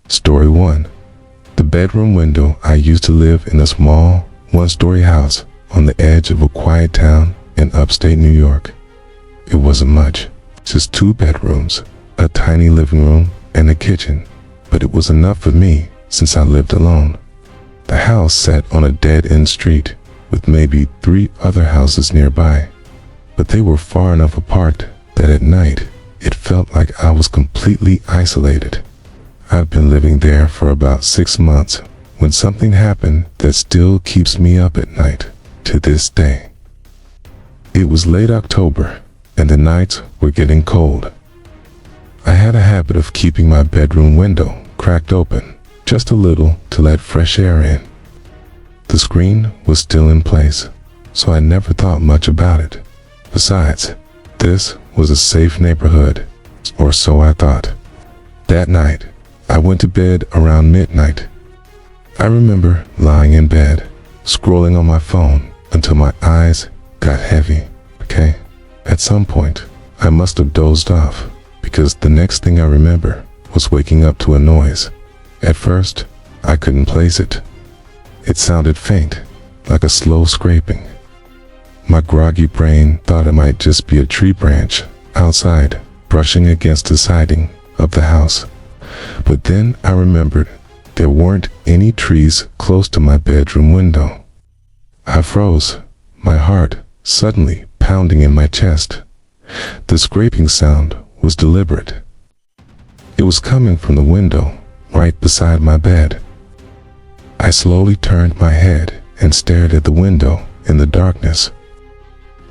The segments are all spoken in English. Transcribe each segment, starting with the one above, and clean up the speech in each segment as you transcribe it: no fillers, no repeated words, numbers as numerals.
Story 1. The bedroom window. I used to live in a small, one-story house on the edge of a quiet town in upstate New York. It wasn't much, just 2 bedrooms, a tiny living room, and a kitchen, but it was enough for me since I lived alone. The house sat on a dead-end street with maybe 3 other houses nearby, but they were far enough apart that at night it felt like I was completely isolated. I've been living there for about 6 months when something happened that still keeps me up at night to this day. It was late October and the nights were getting cold. I had a habit of keeping my bedroom window cracked open just a little to let fresh air in. The screen was still in place, so I never thought much about it. Besides, this was a safe neighborhood, or so I thought. That night, I went to bed around midnight. I remember lying in bed, scrolling on my phone until my eyes got heavy. At some point, I must have dozed off because the next thing I remember was waking up to a noise. At first, I couldn't place it. It sounded faint, like a slow scraping. My groggy brain thought it might just be a tree branch outside brushing against the siding of the house. But then I remembered there weren't any trees close to my bedroom window. I froze, my heart suddenly pounding in my chest. The scraping sound was deliberate. It was coming from the window right beside my bed. I slowly turned my head and stared at the window in the darkness.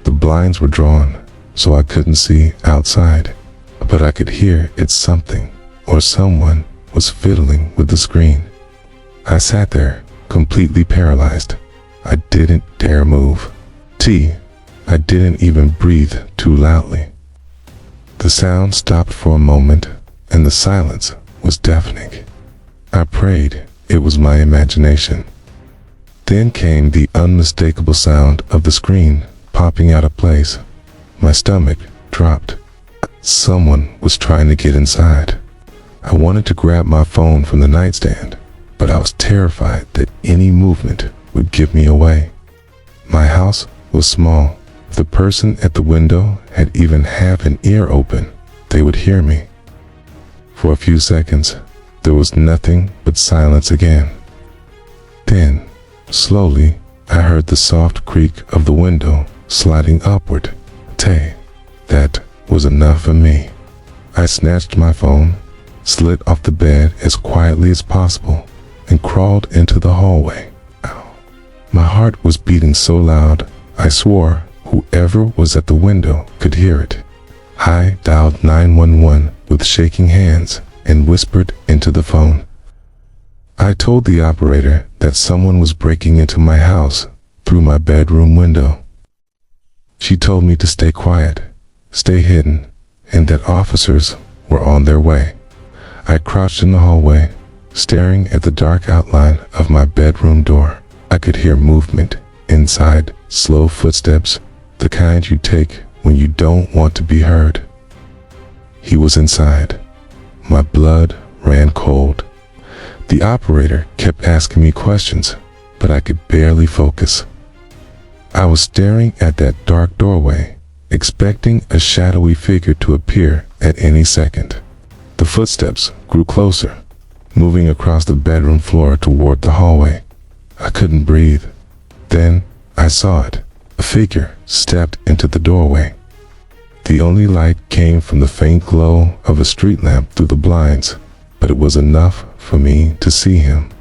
The blinds were drawn, so I couldn't see outside, but I could hear it's something or someone was fiddling with the screen. I sat there, completely paralyzed. I didn't dare move. I didn't even breathe too loudly. The sound stopped for a moment, and the silence was deafening. I prayed it was my imagination. Then came the unmistakable sound of the screen popping out of place. My stomach dropped. Someone was trying to get inside. I wanted to grab my phone from the nightstand, but I was terrified that any movement would give me away. My house was small. If the person at the window had even half an ear open, they would hear me. For a few seconds, there was nothing but silence again. Then, slowly, I heard the soft creak of the window sliding upward. That was enough for me. I snatched my phone, slid off the bed as quietly as possible, and crawled into the hallway. My heart was beating so loud, I swore whoever was at the window could hear it. I dialed 911 with shaking hands and whispered into the phone. I told the operator that someone was breaking into my house through my bedroom window. She told me to stay quiet, stay hidden, and that officers were on their way. I crouched in the hallway, staring at the dark outline of my bedroom door. I could hear movement inside, slow footsteps, the kind you take when you don't want to be heard. He was inside. My blood ran cold. The operator kept asking me questions, but I could barely focus. I was staring at that dark doorway, expecting a shadowy figure to appear at any second. The footsteps grew closer, moving across the bedroom floor toward the hallway. I couldn't breathe. Then I saw it. A figure stepped into the doorway. The only light came from the faint glow of a street lamp through the blinds, but it was enough for me to see him.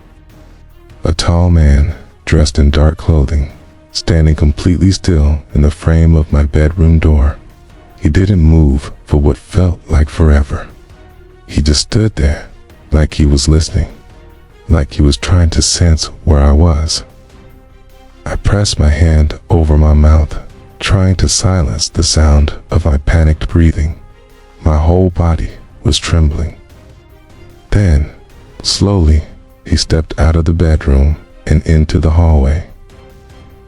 A tall man, dressed in dark clothing, standing completely still in the frame of my bedroom door. He didn't move for what felt like forever. He just stood there, like he was listening, like he was trying to sense where I was. I pressed my hand over my mouth, trying to silence the sound of my panicked breathing. My whole body was trembling. Then, slowly, he stepped out of the bedroom and into the hallway.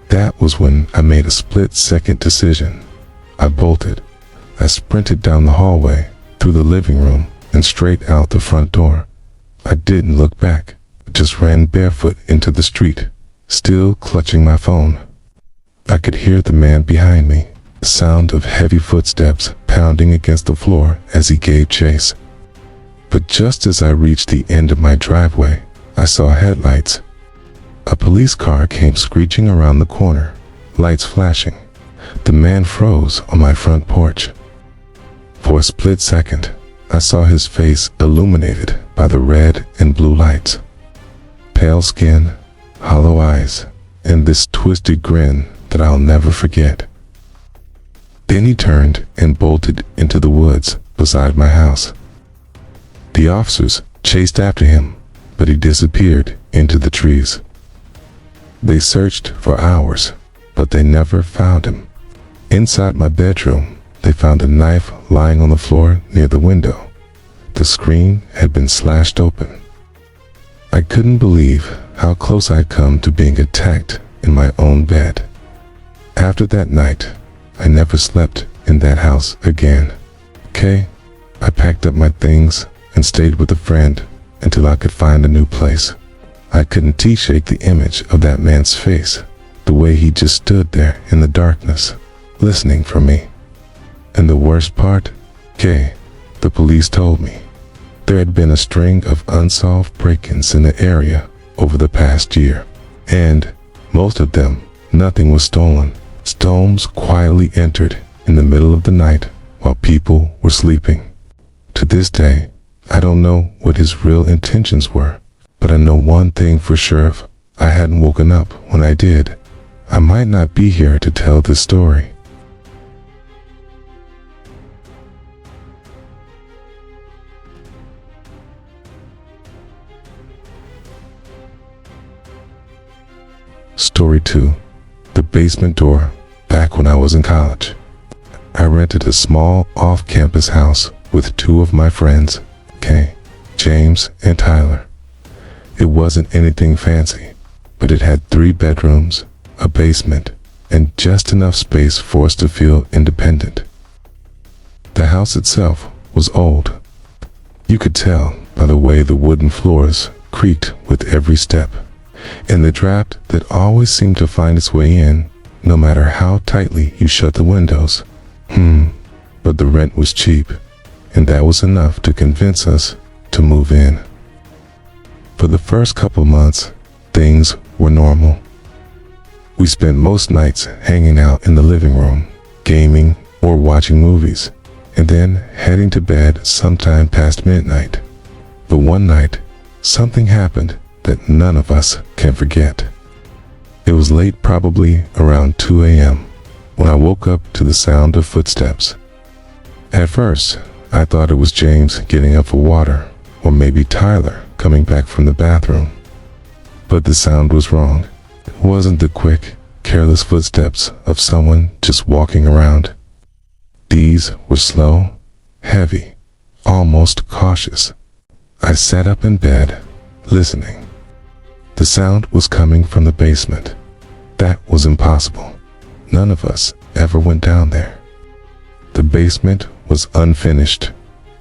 That was when I made a split-second decision. I bolted. I sprinted down the hallway, through the living room, and straight out the front door. I didn't look back, just ran barefoot into the street, still clutching my phone. I could hear the man behind me, the sound of heavy footsteps pounding against the floor as he gave chase. But just as I reached the end of my driveway, I saw headlights. A police car came screeching around the corner, lights flashing. The man froze on my front porch. For a split second, I saw his face illuminated by the red and blue lights. Pale skin, hollow eyes, and this twisted grin that I'll never forget. Then he turned and bolted into the woods beside my house. The officers chased after him, but he disappeared into the trees. They searched for hours, but they never found him. Inside my bedroom, they found a knife lying on the floor near the window. The screen had been slashed open. I couldn't believe how close I'd come to being attacked in my own bed. After that night, I never slept in that house again. I packed up my things and stayed with a friend until I could find a new place. I couldn't shake the image of that man's face, the way he just stood there in the darkness, listening for me. And the worst part, the police told me, there had been a string of unsolved break-ins in the area over the past year. And most of them, nothing was stolen. Storms quietly entered in the middle of the night while people were sleeping. To this day, I don't know what his real intentions were, but I know one thing for sure: if I hadn't woken up when I did, I might not be here to tell this story. Story 2. The basement door. Back when I was in college, I rented a small off-campus house with two of my friends, James and Tyler. It wasn't anything fancy, but it had 3 bedrooms, a basement, and just enough space for us to feel independent. The house itself was old. You could tell by the way the wooden floors creaked with every step, and the draft that always seemed to find its way in, no matter how tightly you shut the windows. But the rent was cheap, and that was enough to convince us to move in. For the first couple months, things were normal. We spent most nights hanging out in the living room, gaming or watching movies, and then heading to bed sometime past midnight. But one night, something happened that none of us can forget. It was late, probably around 2 a.m., when I woke up to the sound of footsteps. At first, I thought it was James getting up for water, or maybe Tyler coming back from the bathroom. But the sound was wrong. It wasn't the quick, careless footsteps of someone just walking around. These were slow, heavy, almost cautious. I sat up in bed, listening. The sound was coming from the basement. That was impossible. None of us ever went down there. The basement was unfinished,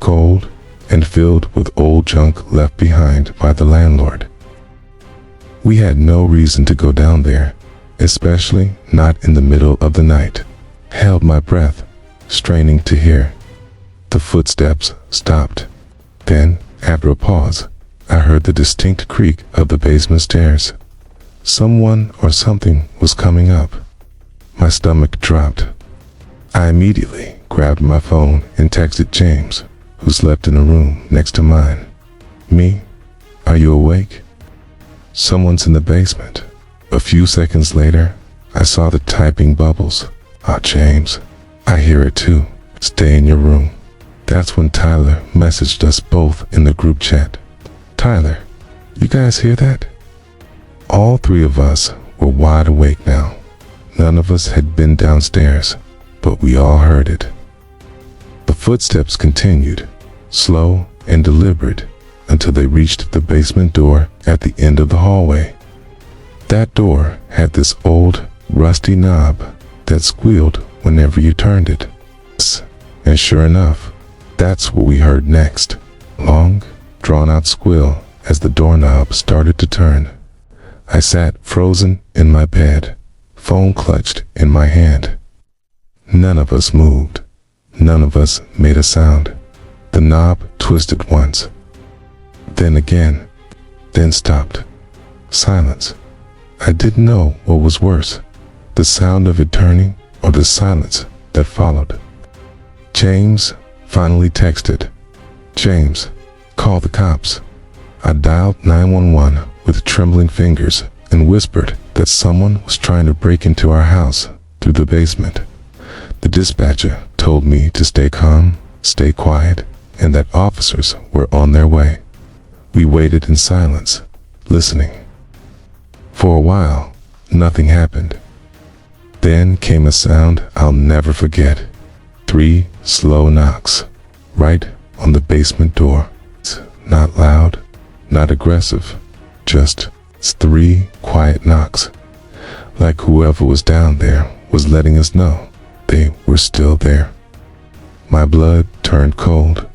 cold, and filled with old junk left behind by the landlord. We had no reason to go down there, especially not in the middle of the night. Held my breath, straining to hear. The footsteps stopped. Then, after a pause, I heard the distinct creak of the basement stairs. Someone or something was coming up. My stomach dropped. I immediately grabbed my phone and texted James, who slept in a room next to mine. "Me? Are you awake? Someone's in the basement." A few seconds later, I saw the typing bubbles. James, I hear it too. Stay in your room." That's when Tyler messaged us both in the group chat. "Tyler, you guys hear that?" All 3 of us were wide awake now. None of us had been downstairs, but we all heard it. The footsteps continued, slow and deliberate, until they reached the basement door at the end of the hallway. That door had this old, rusty knob that squealed whenever you turned it. And sure enough, that's what we heard next. Long, drawn-out squeal as the doorknob started to turn. I sat frozen in my bed, phone clutched in my hand. None of us moved. None of us made a sound. The knob twisted once, then again, then stopped. Silence. I didn't know what was worse, the sound of it turning or the silence that followed. James finally texted. James, call the cops. I dialed 911 with trembling fingers and whispered that someone was trying to break into our house through the basement. The dispatcher told me to stay calm, stay quiet, and that officers were on their way. We waited in silence, listening. For a while, nothing happened. Then came a sound I'll never forget. 3 slow knocks, right on the basement door. Not loud, not aggressive, just 3 quiet knocks, like whoever was down there was letting us know they were still there. My blood turned cold.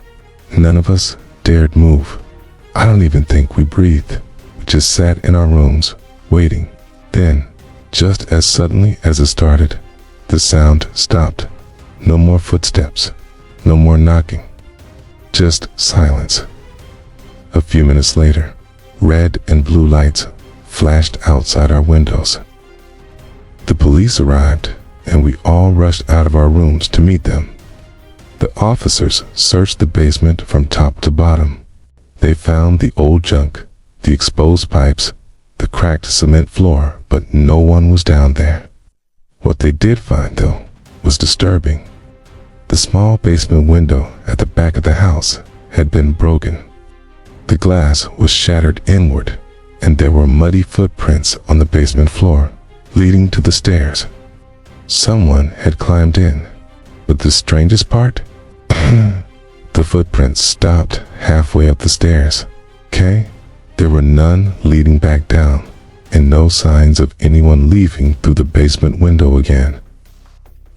None of us dared move. I don't even think we breathed. We just sat in our rooms, waiting. Then, just as suddenly as it started, the sound stopped. No more footsteps, no more knocking, just silence. A few minutes later, red and blue lights flashed outside our windows. The police arrived, and we all rushed out of our rooms to meet them. The officers searched the basement from top to bottom. They found the old junk, the exposed pipes, the cracked cement floor, but no one was down there. What they did find, though, was disturbing. The small basement window at the back of the house had been broken. The glass was shattered inward, and there were muddy footprints on the basement floor, leading to the stairs. Someone had climbed in, but the strangest part? The footprints stopped halfway up the stairs. Okay? There were none leading back down, and no signs of anyone leaving through the basement window again.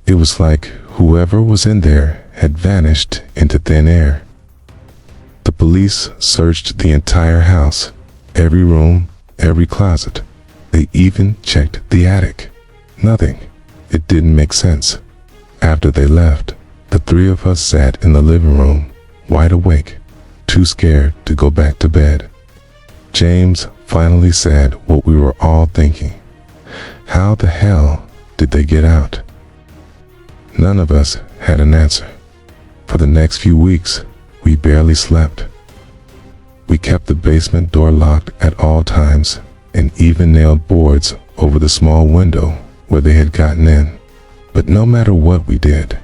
It was like whoever was in there had vanished into thin air. The police searched the entire house, every room, every closet. They even checked the attic. Nothing. It didn't make sense. After they left, the 3 of us sat in the living room, wide awake, too scared to go back to bed. James finally said what we were all thinking. How the hell did they get out? None of us had an answer. For the next few weeks, we barely slept. We kept the basement door locked at all times and even nailed boards over the small window where they had gotten in. But no matter what we did,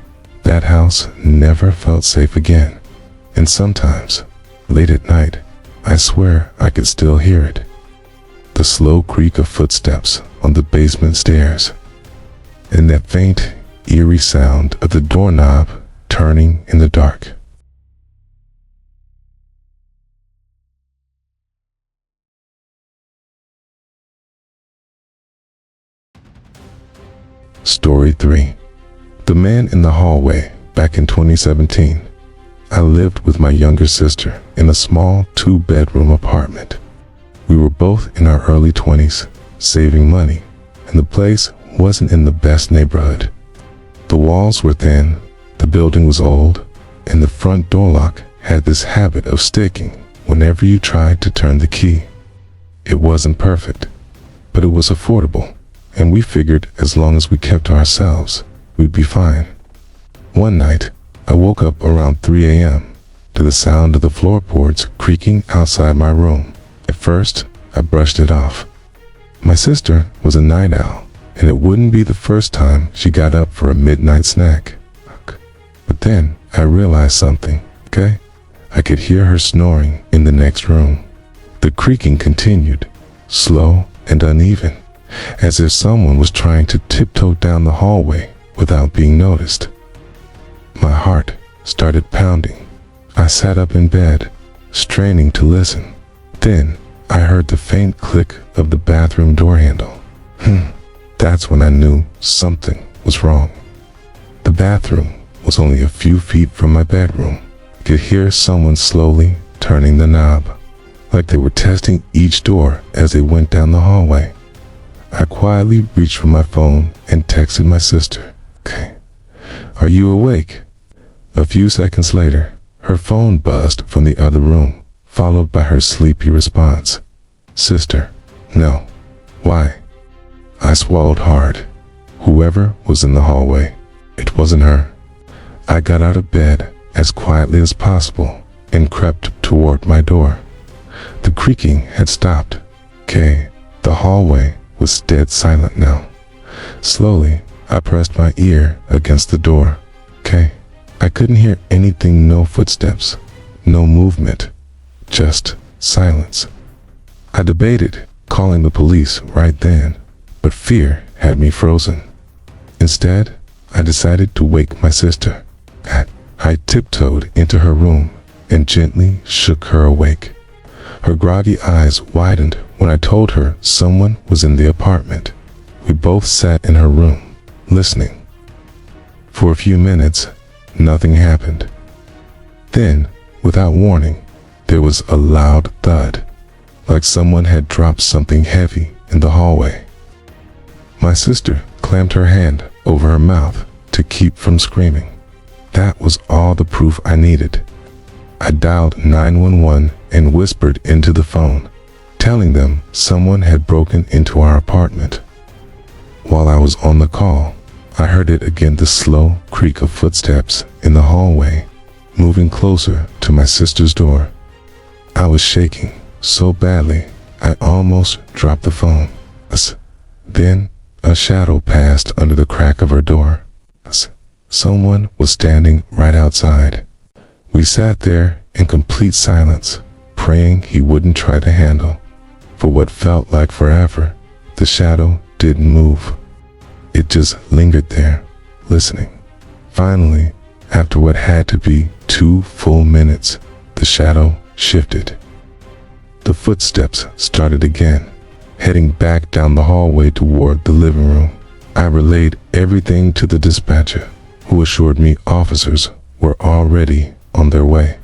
that house never felt safe again. And sometimes, late at night, I swear I could still hear it. The slow creak of footsteps on the basement stairs, and that faint, eerie sound of the doorknob turning in the dark. Story 3. The Man in the Hallway. Back in 2017, I lived with my younger sister in a small 2-bedroom apartment. We were both in our early 20s, saving money, and the place wasn't in the best neighborhood. The walls were thin, the building was old, and the front door lock had this habit of sticking whenever you tried to turn the key. It wasn't perfect, but it was affordable, and we figured as long as we kept to ourselves, we'd be fine. One night, I woke up around 3 a.m. to the sound of the floorboards creaking outside my room. At first, I brushed it off. My sister was a night owl, and it wouldn't be the first time she got up for a midnight snack. But then, I realized something, okay? I could hear her snoring in the next room. The creaking continued, slow and uneven, as if someone was trying to tiptoe down the hallway without being noticed. My heart started pounding. I sat up in bed, straining to listen. Then, I heard the faint click of the bathroom door handle. That's when I knew something was wrong. The bathroom was only a few feet from my bedroom. I could hear someone slowly turning the knob. like they were testing each door as they went down the hallway. I quietly reached for my phone and texted my sister. "Okay, are you awake?" A few seconds later, her phone buzzed from the other room, followed by her sleepy response. "Sister, no." "Why?" I swallowed hard. Whoever was in the hallway, it wasn't her. I got out of bed as quietly as possible and crept toward my door. The creaking had stopped. The hallway was dead silent now. Slowly, I pressed my ear against the door. I couldn't hear anything, no footsteps, no movement, just silence. I debated calling the police right then, but fear had me frozen. Instead, I decided to wake my sister. I tiptoed into her room and gently shook her awake. Her groggy eyes widened when I told her someone was in the apartment. We both sat in her room, listening. For a few minutes, nothing happened. Then, without warning, there was a loud thud, like someone had dropped something heavy in the hallway. My sister clamped her hand over her mouth to keep from screaming. That was all the proof I needed. I dialed 911 and whispered into the phone, telling them someone had broken into our apartment. While I was on the call, I heard it again, the slow creak of footsteps in the hallway, moving closer to my sister's door. I was shaking so badly, I almost dropped the phone. Then, a shadow passed under the crack of her door. Someone was standing right outside. We sat there in complete silence, praying he wouldn't try to handle. For what felt like forever, the shadow didn't move. It just lingered there, listening. Finally, after what had to be 2 full minutes, the shadow shifted. The footsteps started again, heading back down the hallway toward the living room. I relayed everything to the dispatcher, who assured me officers were already on their way.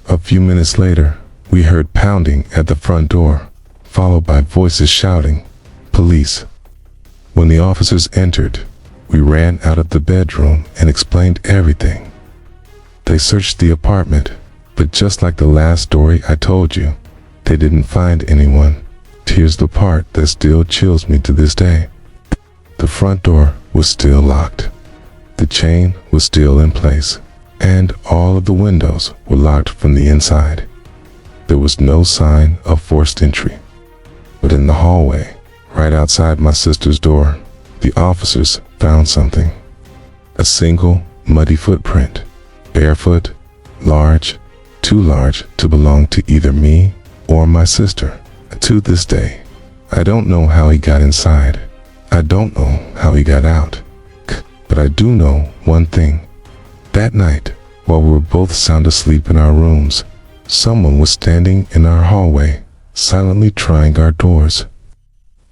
A few minutes later, we heard pounding at the front door, followed by voices shouting, "Police." When the officers entered, we ran out of the bedroom and explained everything. They searched the apartment, but just like the last story I told you, they didn't find anyone. Here's the part that still chills me to this day. The front door was still locked. The chain was still in place, and all of the windows were locked from the inside. There was no sign of forced entry. But in the hallway, right outside my sister's door, the officers found something. A single, muddy footprint, barefoot, large, too large to belong to either me or my sister. To this day, I don't know how he got inside. I don't know how he got out. But I do know one thing. That night, while we were both sound asleep in our rooms, someone was standing in our hallway, silently trying our doors.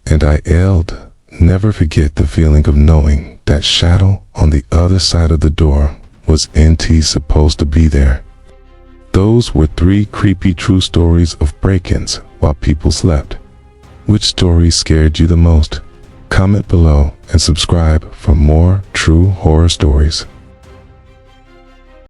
And I yelled, never forget the feeling of knowing that shadow on the other side of the door was NT supposed to be there. Those were 3 creepy true stories of break-ins while people slept. Which story scared you the most? Comment below and subscribe for more true horror stories.